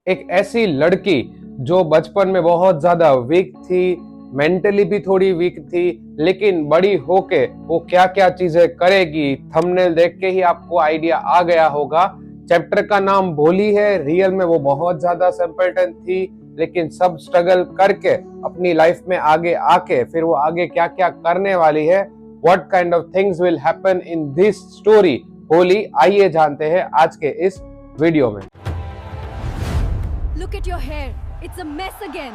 एक ऐसी लड़की जो बचपन में बहुत ज्यादा वीक थी, मेंटली भी थोड़ी वीक थी, लेकिन बड़ी होके वो क्या क्या चीजें करेगी, थंबनेल देख के ही आपको आइडिया आ गया होगा। चैप्टर का नाम भोली है। रियल में वो बहुत ज्यादा सिंपलटन थी, लेकिन सब स्ट्रगल करके अपनी लाइफ में आगे आके फिर वो आगे क्या क्या करने वाली है। What kind of things will happen in this story Holi, आइए जानते हैं आज के इस वीडियो में। Look at your hair. It's a mess again.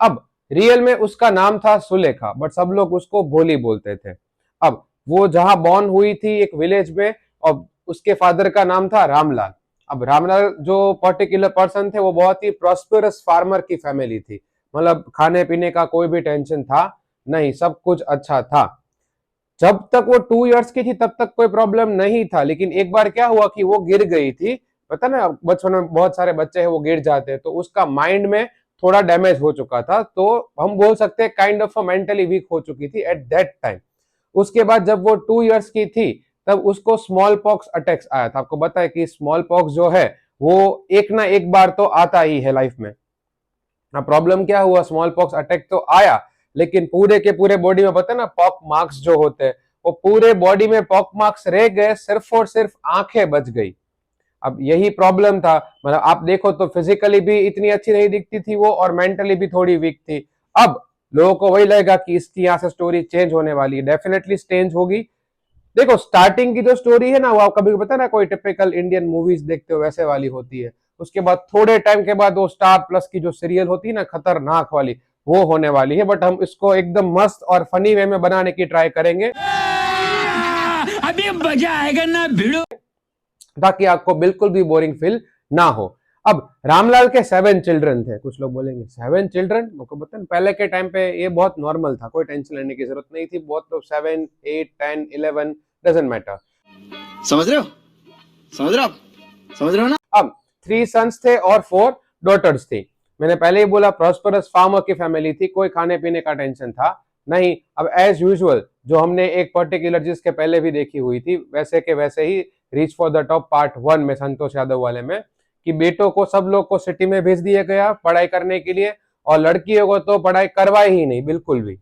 अब रियल में उसका नाम था सुलेखा, बट सब लोग उसको भोली बोलते थे। अब वो जहां बॉर्न हुई थी एक विलेज में, और उसके फादर का नाम था रामलाल। अब रामलाल जो पर्टिकुलर पर्सन थे वो बहुत ही प्रॉस्पेरस फार्मर की फैमिली थी। मतलब खाने पीने का कोई भी टेंशन था नहीं, सब कुछ अच्छा था। जब तक वो 2 इयर्स की थी तब तक कोई प्रॉब्लम नहीं था, लेकिन एक बार क्या हुआ कि वो गिर गई थी। पता ना, बचपन में बहुत सारे बच्चे हैं वो गिर जाते हैं, तो उसका माइंड में थोड़ा डैमेज हो चुका था, तो हम बोल सकते हैं काइंड ऑफ मेंटली वीक हो चुकी थी एट दैट टाइम। उसके बाद जब वो 2 इयर्स की थी तब उसको स्मॉल पॉक्स अटैक्स आया था। आपको पता है कि स्मॉल पॉक्स जो है वो एक ना एक बार तो आता ही है लाइफ में। प्रॉब्लम क्या हुआ, स्मॉल पॉक्स अटैक तो आया, लेकिन पूरे के पूरे बॉडी में पता है ना पॉक मार्क्स जो होते हैं, वो पूरे बॉडी में पॉक मार्क्स रह गए, सिर्फ और सिर्फ आंखें बच गई। अब यही प्रॉब्लम था। मतलब आप देखो तो फिजिकली भी इतनी अच्छी नहीं दिखती थी वो, और मेंटली भी थोड़ी वीक थी। अब लोगों को वही लगेगा कि इसकी यहाँ से स्टोरी चेंज होने वाली है। डेफिनेटली चेंज होगी। देखो, स्टार्टिंग की जो स्टोरी है ना, वो आप कभी पता ना कोई टिपिकल इंडियन मूवीज देखते हो वैसे वाली होती है। उसके बाद थोड़े टाइम के बाद वो स्टार प्लस की जो सीरियल होती है ना, खतरनाक वाली, वो होने वाली है। बट हम इसको एकदम मस्त और फनी वे में बनाने की ट्राई करेंगे, अभी मजा आएगा ना भिड़ो, ताकि आपको बिल्कुल भी बोरिंग फील ना हो। अब रामलाल के 7 चिल्ड्रन थे। कुछ लोग बोलेंगे 7 चिल्ड्रन, मुझको पता है पहले के टाइम पे ये बहुत नॉर्मल था, कोई टेंशन लेने की जरूरत नहीं थी। बहुत लोग 7, 8, 10, 11 डजेंट मैटर। समझ रहे हो, समझ रहे हो आप, समझ रहे हो ना। अब 3 सन्स थे और 4 डॉटर्स थी। मैंने पहले ही बोला प्रॉस्परस फार्मर की फैमिली थी, कोई खाने पीने का टेंशन था नहीं। अब एज यूजुअल जो हमने एक पर्टिकुलर जिसके पहले भी देखी हुई थी, वैसे के वैसे ही reach for the top part 1 में, संतोष यादव वाले में, कि बेटों को सब लोग को सिटी में भेज दिया गया पढ़ाई करने के लिए, और लड़कियों को तो पढ़ाई करवाई ही नहीं बिल्कुल भी।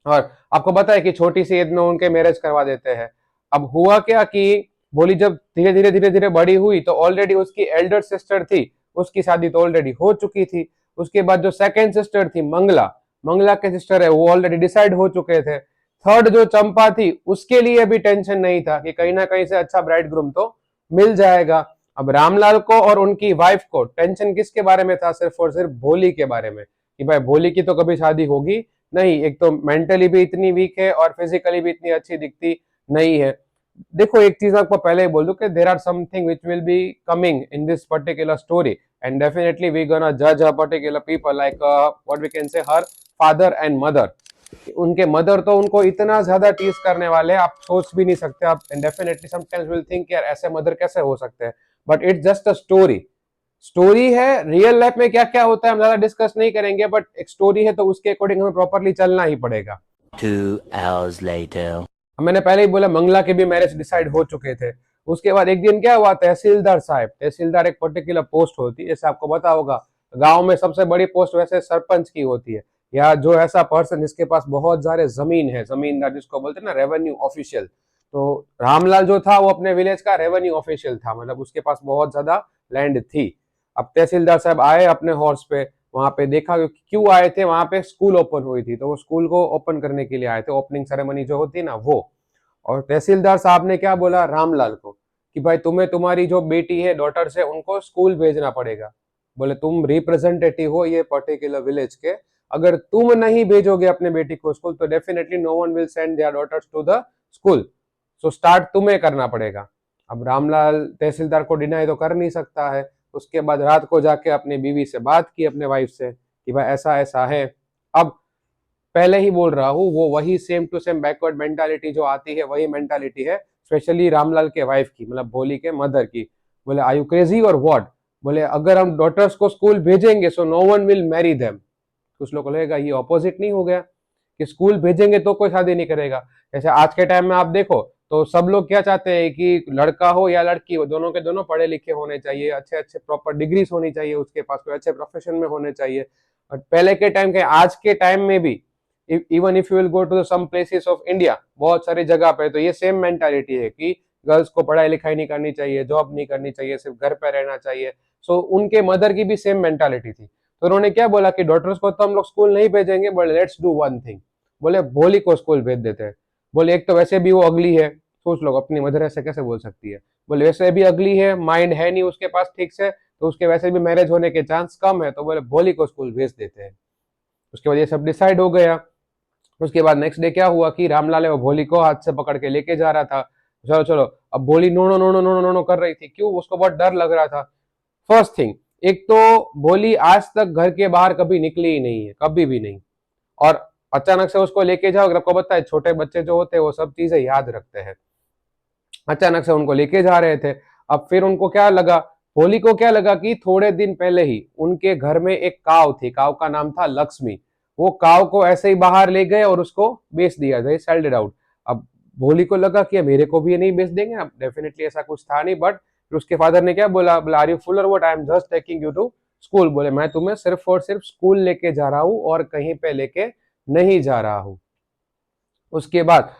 और आपको पता है कि छोटी सी एज में उनके मैरिज करवा देते हैं। अब हुआ क्या कि भोली जब धीरे धीरे बड़ी हुई तो ऑलरेडी उसकी एल्डर सिस्टर थी, उसकी शादी तो ऑलरेडी हो चुकी थी। उसके बाद जो सेकंड सिस्टर थी मंगला, मंगला के सिस्टर है वो ऑलरेडी डिसाइड हो चुके थे। थर्ड जो चंपा थी उसके लिए भी टेंशन नहीं था कि कहीं ना कहीं से अच्छा ब्राइड ग्रूम तो मिल जाएगा। अब रामलाल को और उनकी वाइफ को टेंशन किसके बारे में था, सिर्फ और सिर्फ भोली के बारे में, कि भाई भोली की तो कभी शादी होगी नहीं, एक तो मेंटली भी इतनी वीक है और फिजिकली भी इतनी अच्छी दिखती नहीं है। देखो, एक चीज आपको पहले ही बोल दूं कि there are something which will be coming in this particular story, and definitely we gonna जज a particular people like what we can say her father and mother. उनके मदर तो उनको इतना ज्यादा टीज करने वाले हैं, आप सोच भी नहीं सकते। आप डेफिनेटली समटाइम्स विल थिंक यार ऐसे मदर कैसे हो सकते हैं, but it's just a story. Story है, रियल लाइफ में क्या क्या होता है हम ज्यादा डिस्कस नहीं करेंगे, बट एक स्टोरी है तो उसके अकॉर्डिंग हमें प्रॉपरली चलना ही पड़ेगा। 2 hours later. मैंने पहले ही बोला मंगला के भी मैरिज डिसाइड हो चुके थे। उसके बाद एक दिन क्या हुआ, तहसीलदार साहब, तहसीलदार एक पर्टिकुलर पोस्ट होती है, जैसे आपको पता होगा गांव में सबसे बड़ी पोस्ट वैसे सरपंच की होती है, या जो ऐसा पर्सन जिसके पास बहुत सारे जमीन है, जमींदार जिसको बोलते हैं ना, रेवेन्यू ऑफिशियल। तो रामलाल जो था वो अपने विलेज का रेवेन्यू ऑफिशियल था, मतलब उसके पास बहुत ज्यादा लैंड थी। अब तहसीलदार साहब आए अपने हॉर्स पे, वहां पे देखा क्यों आए थे, वहां पे स्कूल ओपन हुई थी, तो वो स्कूल को ओपन करने के लिए आए थे, ओपनिंग सेरेमनी जो होती है ना वो। और तहसीलदार साहब ने क्या बोला रामलाल को कि भाई तुम्हें तुम्हारी जो बेटी है, डॉटर्स है, उनको स्कूल भेजना पड़ेगा। बोले तुम रिप्रेजेंटेटिव हो ये पर्टिकुलर विलेज के, अगर तुम नहीं भेजोगे अपने बेटी को स्कूल तो definitely no one will send their daughters to the school, so start तुम्हें करना पड़ेगा। अब रामलाल तहसीलदार को डिनाई तो कर नहीं सकता है। उसके बाद रात को जाके अपनी बीवी से बात की, अपने वाइफ से, कि भाई ऐसा ऐसा है। अब पहले ही बोल रहा हूँ, वो वही same to same backward mentality जो आती है वही मेंटालिटी है, स्पेशली रामलाल के वाइफ की, मतलब भोली के मदर की। बोले आर यू क्रेजी और व्हाट? बोले अगर हम डॉटर्स को स्कूल भेजेंगे so no one will marry them. कुछ लोग को लगेगा ये ऑपोजिट नहीं हो गया कि स्कूल भेजेंगे तो कोई शादी नहीं करेगा। जैसे आज के टाइम में आप देखो तो सब लोग क्या चाहते हैं कि लड़का हो या लड़की हो, दोनों के दोनों पढ़े लिखे होने चाहिए, अच्छे अच्छे प्रॉपर डिग्रीज होनी चाहिए, उसके पास कोई अच्छे प्रोफेशन में होने चाहिए। और पहले के टाइम के आज के टाइम में भी even if you will go to some places of India, बहुत सारी जगह पे तो ये सेम मेंटालिटी है कि गर्ल्स को पढ़ाई लिखाई नहीं करनी चाहिए, जॉब नहीं करनी चाहिए, सिर्फ घर पे रहना चाहिए। सो उनके मदर की भी सेम मेंटालिटी थी। तो उन्होंने क्या बोला कि डॉटर्स को तो हम लोग स्कूल नहीं भेजेंगे, but let's do one thing, बोले भोली को स्कूल भेज देते हैं। बोले एक तो वैसे भी वो अगली है, सोच लो अपनी मदर ऐसे कैसे बोल सकती है। बोले वैसे भी अगली है, माइंड है नहीं उसके पास ठीक से, तो उसके वैसे भी मैरिज होने के चांस कम है, तो बोले भोली को स्कूल भेज देते हैं। उसके बाद ये सब डिसाइड हो गया। उसके बाद नेक्स्ट डे क्या हुआ कि रामलाल है वो भोली को हाथ से पकड़ के लेके जा रहा था। चलो चलो, अब Bholi no no no no no no no कर रही थी, क्यों, उसको बहुत डर लग रहा था। फर्स्ट थिंग, एक तो भोली आज तक घर के बाहर कभी निकली ही नहीं है, कभी भी नहीं। और अचानक से उसको लेके जाओ, अगर आपको पता है छोटे बच्चे जो होते हैं वो सब चीजें याद रखते हैं। अचानक से उनको लेके जा रहे थे। अब फिर उनको क्या लगा, भोली को क्या लगा कि थोड़े दिन पहले ही उनके घर में एक काव थी, काव का नाम था लक्ष्मी। वो काव को ऐसे ही बाहर ले गए और उसको बेच दिया, दे सेल्ड इट आउट। अब भोली को लगा कि मेरे को भी ये नहीं बेच देंगे, अब डेफिनेटली ऐसा कुछ था नहीं। बट उसके फादर ने क्या बोला, आर यू फुल और what, I am just taking you to school. बोले मैं तुम्हें सिर्फ और सिर्फ स्कूल लेके जा रहा हूं और कहीं पे लेके नहीं जा रहा हूं। उसके बाद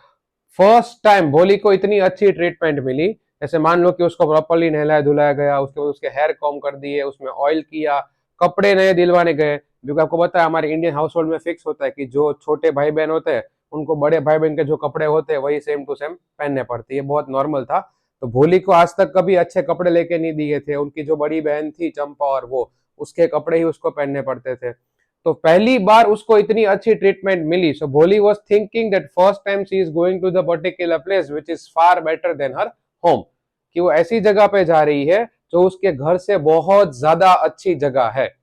फर्स्ट टाइम भोली को इतनी अच्छी ट्रीटमेंट मिली, जैसे मान लो कि उसको प्रॉपरली नहलाया धुलाया गया, उसके बाद उसके हेयर कॉम कर दिए, उसमें ऑयल किया, कपड़े नए दिलवाने गए। क्योंकि आपको पता है हमारे इंडियन हाउस होल्ड में फिक्स होता है कि जो छोटे भाई बहन होते हैं उनको बड़े भाई बहन के जो कपड़े होते हैं वही सेम टू सेम पहनने पड़ते हैं, बहुत नॉर्मल था। तो भोली को आज तक कभी अच्छे कपड़े लेके नहीं दिए थे, उनकी जो बड़ी बहन थी चंपा और वो, उसके कपड़े ही उसको पहनने पड़ते थे। तो पहली बार उसको इतनी अच्छी ट्रीटमेंट मिली। So Bholi was thinking that first time she is going to the particular place which is far better than her home, कि वो ऐसी जगह पे जा रही है जो उसके घर से बहुत ज्यादा अच्छी जगह है।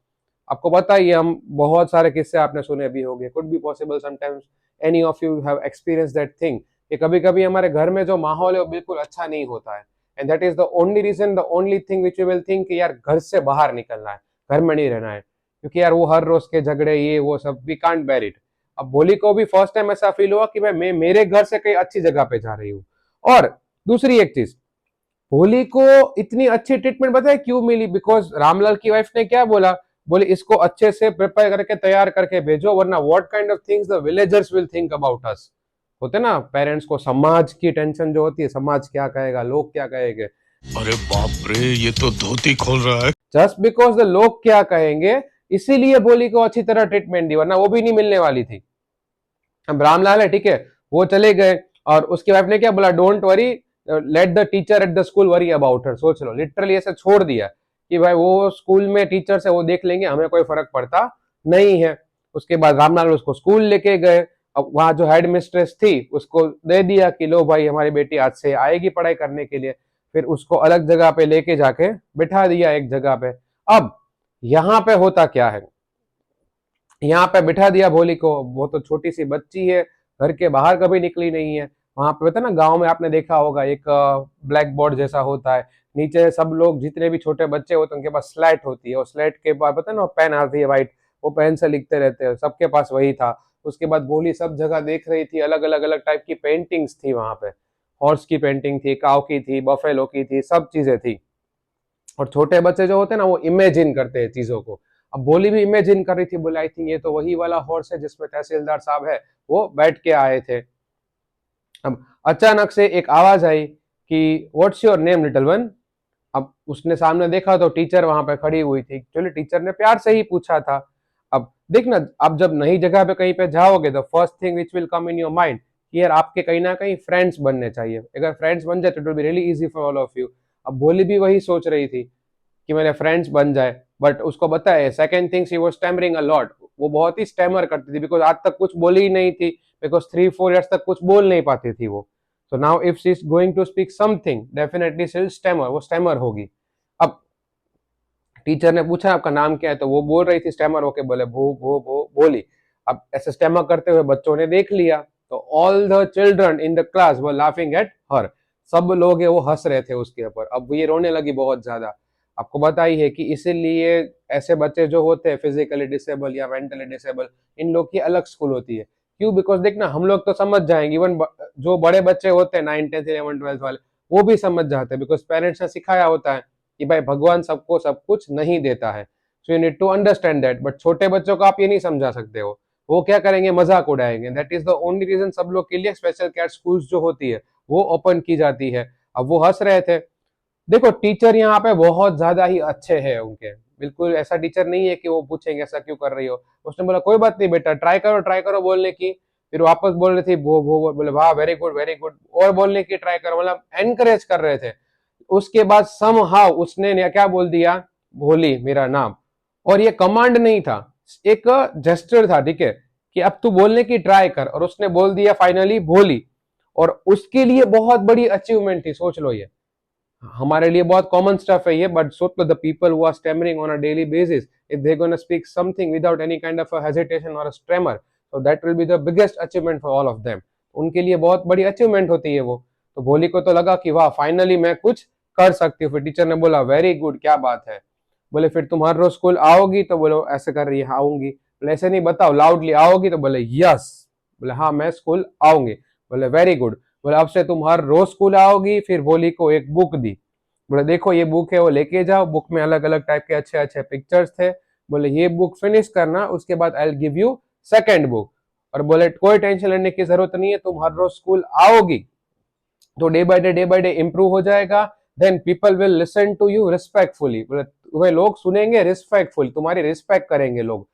आपको पता ही, हम बहुत सारे किस्से आपने सुने भी होंगे, could be possible sometimes any of you have experience that thing, कि कभी कभी हमारे घर में जो माहौल है वो बिल्कुल अच्छा नहीं होता है। And that is the only reason, the only thing which you will think कि यार घर से बाहर निकलना है, घर में नहीं रहना है, क्योंकि यार वो हर रोज के झगड़े ये वो सब, वी कांट बेयर इट। अब भोली को भी फर्स्ट टाइम ऐसा फील हुआ कि मैं मेरे घर से कहीं अच्छी जगह पे जा रही हूँ। और दूसरी एक चीज, भोली को इतनी अच्छी ट्रीटमेंट पता है क्यों मिली, बिकॉज रामलाल की वाइफ ने क्या बोला, बोले इसको अच्छे से प्रिपेयर करके तैयार करके भेजो, वरना what kind of things the villagers will think about us. होते ना पेरेंट्स को समाज की टेंशन जो होती है, समाज क्या कहेगा, लोग क्या कहेंगे। अरे बाप रे, ये तो धोती खोल रहा है। जस्ट बिकॉज द लोग क्या कहेंगे, इसीलिए भोली को अच्छी तरह ट्रीटमेंट दी, वरना वो भी नहीं मिलने वाली थी। अब रामलाल है ठीक है, वो चले गए और उसकी वाइफ ने क्या बोला, don't worry, let the teacher at the school worry about her. सोच लो, लिटरली ऐसे छोड़ दिया कि भाई वो स्कूल में टीचर से वो देख लेंगे, हमें कोई फर्क पड़ता नहीं है। उसके बाद रामलाल उसको स्कूल लेके गए। अब वहां जो हेड मिस्ट्रेस थी उसको दे दिया कि लो भाई हमारी बेटी आज से आएगी पढ़ाई करने के लिए। फिर उसको अलग जगह पे लेके जाके बिठा दिया एक जगह पे। अब यहाँ पे होता क्या है, यहाँ पे बिठा दिया भोली को, वो तो छोटी सी बच्ची है, घर के बाहर कभी निकली नहीं है। वहां पे पता ना गांव में आपने देखा होगा एक ब्लैक बोर्ड जैसा होता है, नीचे सब लोग जितने भी छोटे बच्चे होते हैं उनके पास स्लेट होती है, और स्लेट के बाद पता ना पेन आती है व्हाइट, वो पेन से लिखते रहते हैं, सबके पास वही था। उसके बाद भोली सब जगह देख रही थी, अलग अलग अलग टाइप की पेंटिंग्स थी वहां पे, हॉर्स की पेंटिंग थी, काव की थी, बफेलो की थी, सब चीजें थी। और छोटे बच्चे जो होते हैं ना वो इमेजिन करते हैं चीजों को। अब भोली भी इमेजिन कर रही थी, बोले आई थिंक ये तो वही वाला हॉर्स है जिसमें तहसीलदार साहब है वो बैठ के आए थे। अब अचानक से एक आवाज आई कि what's your name little one. अब उसने सामने देखा तो टीचर वहां पे खड़ी हुई थी। चलो टीचर ने प्यार से ही पूछा था। अब देखना, आप जब नई जगह पे कहीं पे जाओगे तो first thing which will come in your mind कि यार आपके कहीं ना कहीं फ्रेंड्स बनने चाहिए। अगर फ्रेंड्स बन जाए तो it will be really easy for all of you. अब भोली भी वही सोच रही थी कि मेरे फ्रेंड्स बन जाए, बट उसको बताए second thing she was stammering a lot. वो बहुत ही स्टैमर करती थी, बिकॉज आज तक कुछ बोली ही नहीं थी, बिकॉज 3-4 इयर्स तक कुछ बोल नहीं पाती थी वो। So now if she is going to speak something definitely she will stammer, वो स्टैमर होगी। अब टीचर ने पूछा आपका नाम क्या है, तो वो बोल रही थी स्टैमर होके, बोले भो भो भो भोली। अब ऐसे स्टैमर करते हुए बच्चों ने देख लिया, तो all the children in the class were laughing at her. सब लोग है वो हंस रहे थे उसके ऊपर। अब ये रोने लगी बहुत ज्यादा। आपको पता ही है कि इसीलिए ऐसे बच्चे जो होते हैं फिजिकली डिसेबल या मेंटली डिसेबल, इन लोग की अलग स्कूल होती है, क्यों? बिकॉज देख ना, हम लोग तो समझ जाएंगे, इवन जो बड़े बच्चे होते हैं 9, 10, 11, 12 वाले, वो भी समझ जाते हैं, बिकॉज पेरेंट्स ने सिखाया होता है कि भाई भगवान सबको सब कुछ नहीं देता है, so you need to understand that. But छोटे बच्चों को आप ये नहीं समझा सकते हो, वो क्या करेंगे, मजाक उड़ाएंगे। That is the only reason सब लोग के लिए स्पेशल केयर स्कूल्स जो होती है वो ओपन की जाती है। अब वो हंस रहे थे। देखो टीचर यहाँ पे बहुत ज्यादा ही अच्छे हैं उनके, बिल्कुल ऐसा टीचर नहीं है कि वो पूछेंगे ऐसा क्यों कर रही हो। उसने बोला कोई बात नहीं बेटा, ट्राई करो बोलने की। फिर वापस बोल रही थी वो बोले वाह वेरी गुड वेरी गुड, और बोलने की ट्राई करो, मतलब एनकरेज कर रहे थे। उसके बाद समहाउ उसने क्या बोल दिया, भोली मेरा नाम। और ये कमांड नहीं था, एक जेस्चर था, ठीक है, कि अब तू बोलने की ट्राई कर, और उसने बोल दिया फाइनली भोली। और उसके लिए बहुत बड़ी अचीवमेंट थी, सोच लो। ये हमारे लिए बहुत कॉमन स्टफ है ये, बट सोच लो the people who are stammering on a daily basis, if they gonna speak something without any kind of a hesitation और a स्ट्रेमर, so that will be the biggest achievement for all of them। उनके लिए बहुत बड़ी achievement होती है वो। तो भोली को तो लगा कि वाह फाइनली मैं कुछ कर सकती हूँ। फिर टीचर ने बोला वेरी गुड, क्या बात है। बोले फिर तुम हर रोज स्कूल आओगी? तो बोलो ऐसे कर रही है, आऊंगी। बोले ऐसे नहीं, बताओ लाउडली, आओगी? तो बोले यस। बोले हाँ मैं स्कूल आऊंगी। बोले वेरी गुड। बोले अब से तुम हर रोज स्कूल आओगी। फिर भोली को एक बुक दी। बोले देखो ये बुक है, वो लेके जाओ। बुक में अलग अलग टाइप के अच्छे अच्छे पिक्चर्स थे। बोले ये बुक फिनिश करना, उसके बाद I will give you second book. और बोले कोई टेंशन लेने की जरूरत नहीं है, तुम हर रोज स्कूल आओगी तो डे बाय डे इंप्रूव हो जाएगा। Then people will listen to you respectfully. बोले तुम्हें लोग सुनेंगे रिस्पेक्टफुल, तुम्हारी रिस्पेक्ट करेंगे लोग।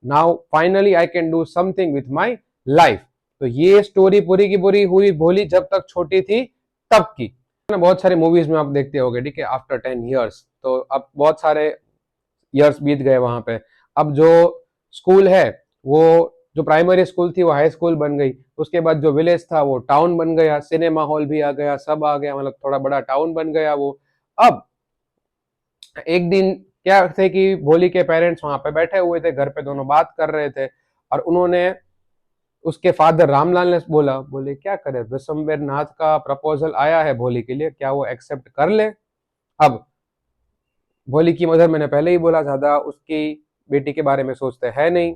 Now finally I can do something with my life. तो ये स्टोरी पूरी की पूरी हुई भोली जब तक छोटी थी तब की। बहुत सारे मूवीज में आप देखते होगे, ठीक है, आफ्टर 10 years। तो अब बहुत सारे ईयर्स बीत गए वहां पे। अब जो स्कूल है, वो जो प्राइमरी स्कूल थी वो हाई स्कूल बन गई। उसके बाद जो विलेज था वो टाउन बन गया, सिनेमा हॉल भी आ गया, सब आ गया, मतलब थोड़ा बड़ा टाउन बन गया वो। अब एक दिन क्या थे कि भोली के पेरेंट्स वहां पे बैठे हुए थे, घर पे दोनों बात कर रहे थे। और उन्होंने, उसके फादर रामलाल ने बोला, बोले क्या करे, विशंबर नाथ का प्रपोजल आया है भोली के लिए, क्या वो एक्सेप्ट कर ले? अब भोली की मदर, मैंने पहले ही बोला, ज्यादा उसकी बेटी के बारे में सोचते है नहीं।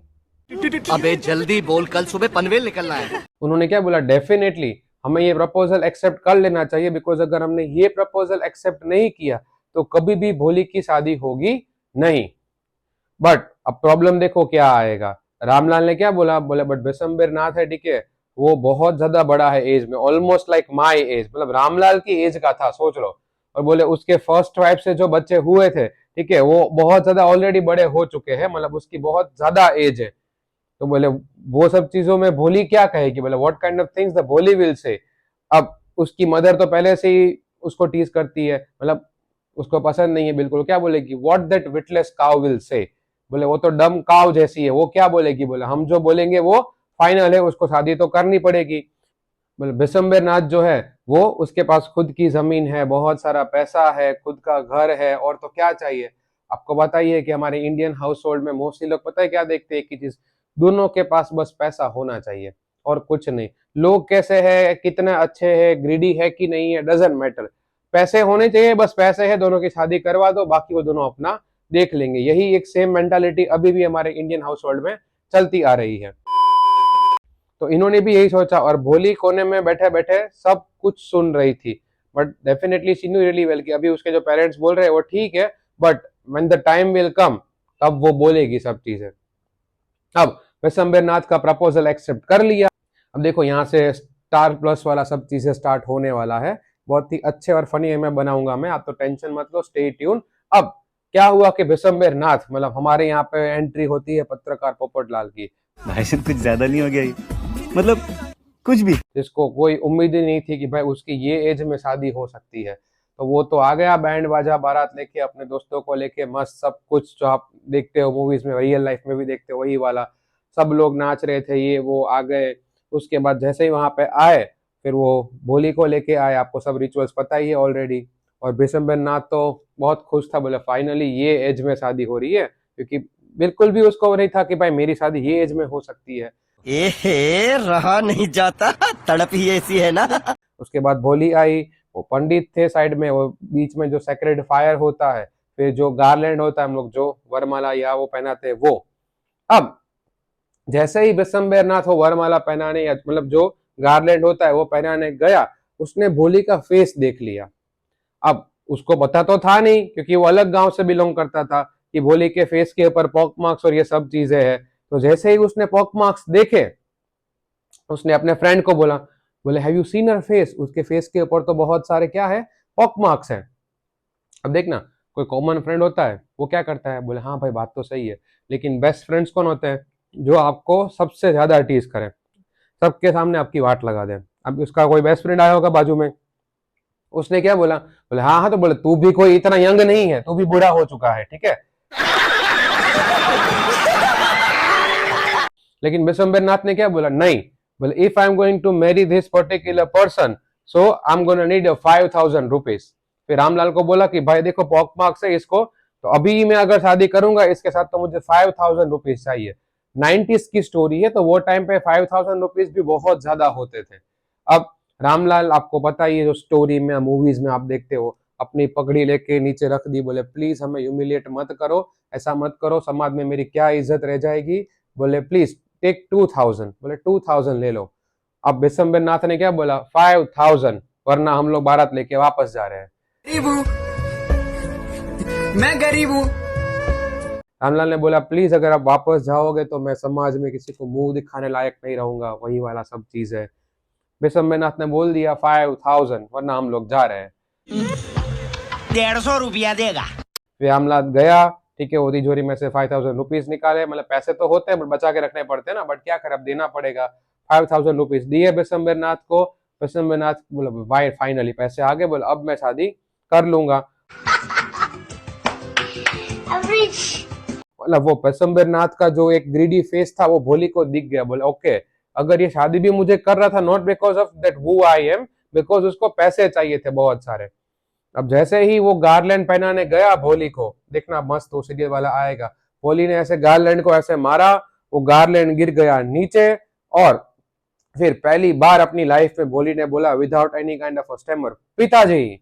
अबे जल्दी बोल, कल सुबह पनवेल निकलना है। उन्होंने क्या बोला, डेफिनेटली हमें ये प्रपोजल एक्सेप्ट कर लेना चाहिए, बिकॉज अगर हमने ये प्रपोजल एक्सेप्ट नहीं किया तो कभी भी भोली की शादी होगी नहीं। बट अब प्रॉब्लम देखो क्या आएगा। रामलाल ने क्या बोला, बोले बट विशंबर नाथ है, ठीक है, वो बहुत ज्यादा बड़ा है एज में, ऑलमोस्ट लाइक माई एज, मतलब रामलाल की एज का था, सोच लो। और बोले उसके फर्स्ट वाइफ से जो बच्चे हुए थे, ठीक है, वो बहुत ज्यादा ऑलरेडी बड़े हो चुके हैं, मतलब उसकी बहुत ज्यादा एज है। तो बोले वो सब चीजों में भोली क्या कहेगी, बोले what kind of things the भोली विल से। अब उसकी मदर तो पहले से ही उसको टीज करती है, मतलब उसको पसंद नहीं है बिल्कुल। क्या बोलेगी, what that witless cow will say. बोले वो तो डम काउ जैसी है, वो क्या बोलेगी। बोले हम जो बोलेंगे वो फाइनल है, उसको शादी तो करनी पड़ेगी। बोले विशंबर नाथ जो है वो, उसके पास खुद की जमीन है, बहुत सारा पैसा है, खुद का घर है, और तो क्या चाहिए। आपको बताइए कि हमारे इंडियन हाउस होल्ड में मोस्टली लोग पता है क्या देखते हैं, कि चीज दोनों के पास बस पैसा होना चाहिए और कुछ नहीं। लोग कैसे है, कितने अच्छे हैं, ग्रीडी है कि नहीं है, डजंट मैटर, पैसे होने चाहिए, बस पैसे है, दोनों की शादी करवा दो, बाकी वो दोनों अपना देख लेंगे। यही एक सेम मेंटालिटी अभी भी हमारे इंडियन हाउस होल्ड में चलती आ रही है। तो इन्होंने भी यही सोचा, और भोली कोने में बैठे बैठे सब कुछ सुन रही थी। But definitely she knew really well कि अभी उसके जो पेरेंट्स बोल रहे हैं वो ठीक है, but when the time will come तब वो बोलेगी सब चीजें। अब विशंबर नाथ का प्रपोजल एक्सेप्ट कर लिया। अब देखो यहाँ से स्टार प्लस वाला सब चीजें स्टार्ट होने वाला है, बहुत ही अच्छे और फनी में बनाऊंगा मैं, आप तो टेंशन मत लो, स्टे ट्यून। अब क्या हुआ कि विशंबर नाथ, मतलब हमारे यहाँ पे एंट्री होती है पत्रकार पोपटलाल की, भाई साहब कुछ ज्यादा नहीं हो गया ये? मतलब कुछ भी। जिसको कोई उम्मीद ही नहीं थी कि भाई उसकी ये एज में शादी हो सकती है। तो वो तो आ गया बैंड बाजा बारात लेके, अपने दोस्तों को लेके, मस्त सब कुछ जो आप देखते हो मूवीज में, रियल लाइफ में भी देखते हो वही वाला। सब लोग नाच रहे थे, ये वो आ गए। उसके बाद जैसे ही वहां पे आए, फिर वो भोली को लेके आए, आपको सब रिचुअल्स पता ही है ऑलरेडी। और विशंबर नाथ तो बहुत खुश था, बोले फाइनली ये एज में शादी हो रही है, क्योंकि बिल्कुल भी उसको नहीं था कि भाई मेरी शादी ये एज में हो सकती है। ए रहा नहीं जाता, तड़प ही ऐसी है ना। उसके बाद भोली आई, वो पंडित थे साइड में, वो बीच में जो सेक्रेड फायर होता है, फिर जो गार्लैंड होता है, हम लोग जो वरमाला या वो पहनाते हैं वो। अब जैसे ही बिशंबर नाथ वो वरमाला पहनाने या मतलब जो गार्लैंड होता है वो पहनाने गया, उसने भोली का फेस देख लिया। अब उसको पता तो था नहीं क्योंकि वो अलग गांव से बिलोंग करता था कि भोली के फेस के ऊपर पॉक मार्क्स और ये सब चीजें हैं। तो जैसे ही उसने पॉक मार्क्स देखे, उसने अपने फ्रेंड को बोला, बोले have you seen her face, उसके फेस के ऊपर तो बहुत सारे क्या है, पॉक मार्क्स हैं। अब देखना, कोई कॉमन फ्रेंड होता है वो क्या करता है, बोले हाँ भाई बात तो सही है, लेकिन बेस्ट फ्रेंड्स कौन होते हैं, जो आपको सबसे ज्यादा टीज करें, सबके सामने आपकी वाट लगा दें। अब उसका कोई बेस्ट फ्रेंड आया होगा बाजू में, उसने क्या बोला, बोले हाँ हाँ, तो बोले तू भी कोई इतना यंग नहीं है, तू भी बूढ़ा हो चुका है, ठीक है। लेकिन बिशंबर नाथ ने क्या बोला, नहीं, बोले if I am going to marry this particular person so I am gonna need 5,000 rupees. फिर रामलाल को बोला कि भाई देखो पॉक मार्क्स है इसको, तो अभी मैं अगर शादी करूंगा इसके साथ तो मुझे 5,000 रुपीज चाहिए। 90s की स्टोरी है, तो वो टाइम पे 5,000 रुपीज भी बहुत ज्यादा होते थे। अब रामलाल, आपको पता ही है जो स्टोरी में मूवीज में आप देखते हो, अपनी पगड़ी लेके नीचे रख दी, बोले प्लीज हमें ह्यूमिलिएट मत करो, ऐसा मत करो, समाज में मेरी क्या इज्जत रह जाएगी, बोले प्लीज टेक 2,000, बोले 2,000 ले लो। अब बिशंबर नाथ ने क्या बोला, 5,000, वरना हम लोग बारात लेके वापस जा रहे हैं। गरीब हूँ, मैं गरीब हूँ। रामलाल ने बोला प्लीज अगर आप वापस जाओगे तो मैं समाज में किसी को मुंह दिखाने लायक नहीं रहूंगा, वही वाला सब चीज है। बिशंबर नाथ ने बोल दिया 5,000, वरना हम लोग जा रहे हैं। 150 रुपया देगा। फिर रामलाल गया, ठीक है, वो तिजोरी में से 5,000 रुपीज निकाले, मतलब पैसे तो होते हैं बट बचा के रखने पड़ते हैं ना, बट क्या कर, अब देना पड़ेगा। 5,000 रुपीज दिए बिशंबर नाथ को। बिशंबर नाथ बोला भाई फाइनली पैसे आ गए, बोला अब मैं शादी कर लूंगा। मतलब वो बिशंबर नाथ का जो एक ग्रीडी फेस था वो भोली को दिख गया, बोले ओके, अगर ये शादी भी मुझे कर रहा था not because of that who I am, because उसको पैसे चाहिए थे बहुत सारे। अब जैसे ही वो गार्लैंड पहनाने गया भोली को, देखना मस्त वो सीरियल वाला आएगा, भोली ने ऐसे गार्लैंड को ऐसे मारा, वो गार्लैंड गिर गया नीचे, और फिर पहली बार अपनी लाइफ में भोली ने बोला without any kind of stammer, पिताजी।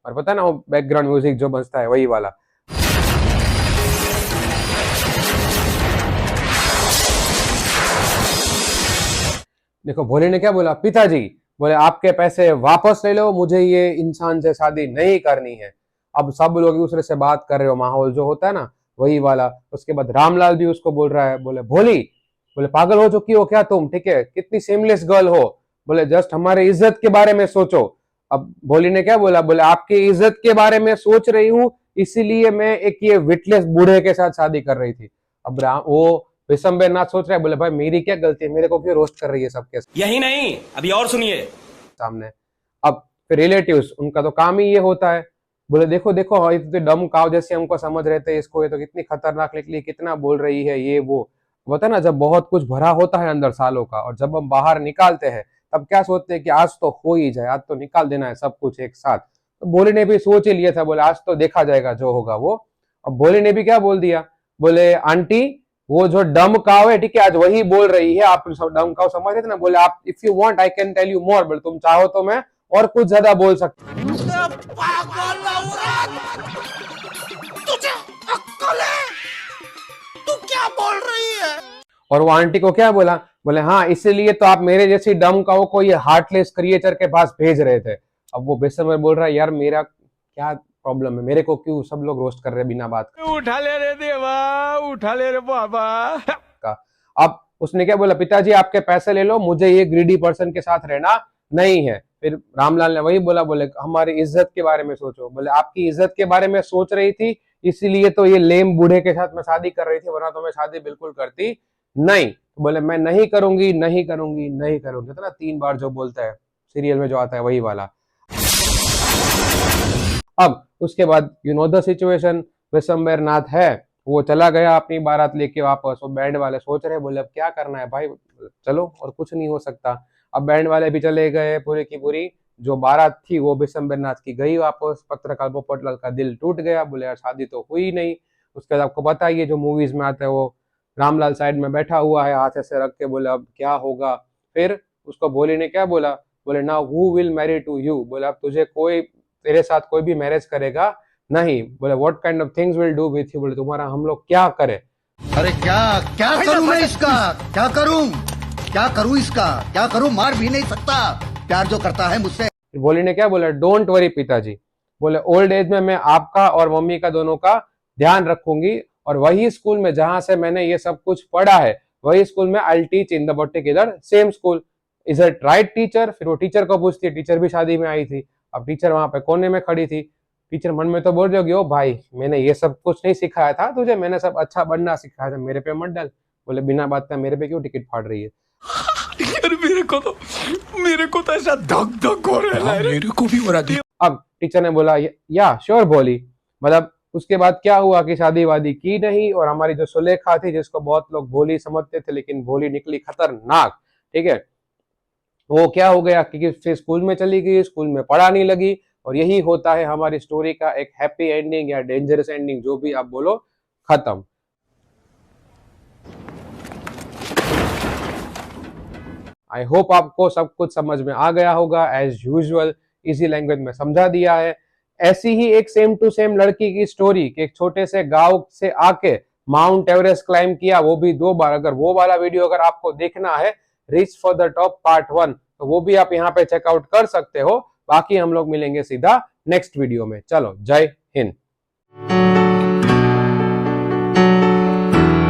और पता ना वो बैकग्राउंड म्यूजिक जो बजता है वही वाला। देखो भोली ने क्या बोला, पिताजी, बोले आपके पैसे वापस ले लो, मुझे ये इंसान से शादी नहीं करनी है। अब सब लोग एक दूसरे से बात कर रहे हो, माहौल जो होता है ना वही वाला। उसके बाद रामलाल भी उसको बोल रहा है, बोले भोली, बोले पागल हो चुकी हो क्या तुम, ठीक है, कितनी सेमलेस गर्ल हो, बोले जस्ट हमारे इज्जत के बारे में सोचो। अब भोली ने क्या बोला, बोले आपकी इज्जत के बारे में सोच रही हूँ, इसीलिए मैं एक ये विटलेस बूढ़े के साथ शादी कर रही थी। अब वो बिशंबर नाथ सोच रहा है, बोले भाई मेरी क्या गलती है, मेरे को क्यों रोस्ट कर रही है सबके यही नहीं, अभी और सुनिए। सामने। अब फिर रिलेटिव्स, उनका तो काम ही ये होता है, बोले देखो देखो, ये तो डम काव जैसे हमको समझ रहे थे इसको, ये तो कितनी खतरनाक निकली, कितना बोल रही है ये वो। बता ना, जब बहुत कुछ भरा होता है अंदर सालों का, और जब हम बाहर निकालते हैं तब क्या सोचते हैं कि आज तो हो ही जाए, आज तो निकाल देना है सब कुछ एक साथ। तो भोले ने भी सोच ही लिया था, बोले आज तो देखा जाएगा जो होगा वो। अब भोले ने भी क्या बोल दिया, बोले आंटी वो जो डम काव है, ठीक है, आज वही बोल रही है, आप डम काव समझ रहे थे ना, बोले आप if you want I can tell you more, बोले तुम चाहो तो मैं और कुछ ज्यादा बोल सकता हूं। तू क्या बोल रही है? और वो आंटी को क्या बोला, बोले हाँ इसीलिए तो आप मेरे जैसी डम काओ को ये हार्टलेस क्रिएचर के पास भेज रहे थे। अब वो बेसमझ बोल रहा है, यार मेरा क्या प्रॉब्लम है, मेरे को क्यों सब लोग रोस्ट कर रहे हैं बिना बात उठा ले रे देवा, उठा ले रे बाबा का। अब उसने क्या बोला, पिताजी आपके पैसे ले लो, मुझे ये ग्रीडी पर्सन के साथ रहना नहीं है। फिर रामलाल ने वही बोला, बोले हमारी इज्जत के बारे में सोचो, बोले आपकी इज्जत के बारे में सोच रही थी इसीलिए तो ये लेम बूढ़े के साथ मैं शादी कर रही थी, वरना तो मैं शादी बिल्कुल करती नहीं। तो बोले मैं नहीं करूंगी नहीं करूंगी नहीं करूंगी, तो ना 3 बार जो बोलता है सीरियल में जो आता है वही वाला। अब उसके बाद you know the situation, Bishambar Nath है वो चला गया अपनी बारात लेके वापस। वो बैंड वाले सोच रहे, बोले अब क्या करना है भाई, चलो और कुछ नहीं हो सकता। अब बैंड वाले भी चले गए, पूरी की पूरी जो बारात थी वो बिशंबर नाथ की गई वापस। पत्रकार पोपटलाल का दिल टूट गया, बोले यार शादी तो हुई नहीं। उसके बाद आपको पता ही है जो मूवीज में आता है, वो रामलाल साइड में बैठा हुआ है हाथ ऐसे रख के, बोले अब क्या होगा। फिर उसको भोली ने क्या बोला, बोले now who will marry to you, बोले अब तुझे कोई, तेरे साथ कोई भी मैरिज करेगा नहीं। बोले what kind of things will do with you, बोले तुम्हारा हम लोग क्या करें। अरे क्या क्या करूं मैं इसका, क्या करूं इसका, क्या करूं, मार भी नहीं सकता, प्यार जो करता है मुझसे। भोली ने क्या बोला, डोंट वरी पिताजी, बोले ओल्ड एज में मैं आपका और मम्मी का दोनों का ध्यान रखूंगी, और वही स्कूल में जहां से मैंने ये सब कुछ पढ़ा है वही स्कूल में I teach in the particular same school. Is it right teacher? फिर वो टीचर को पूछती है, टीचर भी शादी में आई थी, अब टीचर वहां पे कोने में खड़ी थी। टीचर मन में तो बोल रही होगी, ओ भाई मैंने ये सब कुछ नहीं सिखाया था तुझे, मैंने सब अच्छा बनना सिखाया था, मेरे पे मत डाल। बोले बिना बात का मेरे पे क्यों टिकट फाड़ रही है? यार मेरे को तो ऐसा धक धक हो रहा है, मेरे को भी हो रहा है। अब टीचर ने बोला या श्योर भोली, मतलब उसके बाद क्या हुआ कि शादी वादी की नहीं, और हमारी जो सुलेखा थी जिसको बहुत लोग भोली समझते थे लेकिन भोली निकली खतरनाक, ठीक है, वो क्या हो गया कि फिर स्कूल में चली गई, स्कूल में पढ़ाने लगी, और यही होता है हमारी स्टोरी का एक हैप्पी एंडिंग या डेंजरस एंडिंग, जो भी आप बोलो, खत्म। आई होप आपको सब कुछ समझ में आ गया होगा। एज यूजुअल इजी लैंग्वेज में समझा दिया है। ऐसी ही एक सेम टू सेम लड़की की स्टोरी कि एक छोटे से गांव से आके माउंट एवरेस्ट क्लाइम किया, वो भी 2 बार। अगर वो वाला वीडियो अगर आपको देखना है, reach for the top part 1, तो वो भी आप यहाँ पे चेकआउट कर सकते हो। बाकी हम लोग मिलेंगे सीधा नेक्स्ट वीडियो में। चलो, जय हिंद।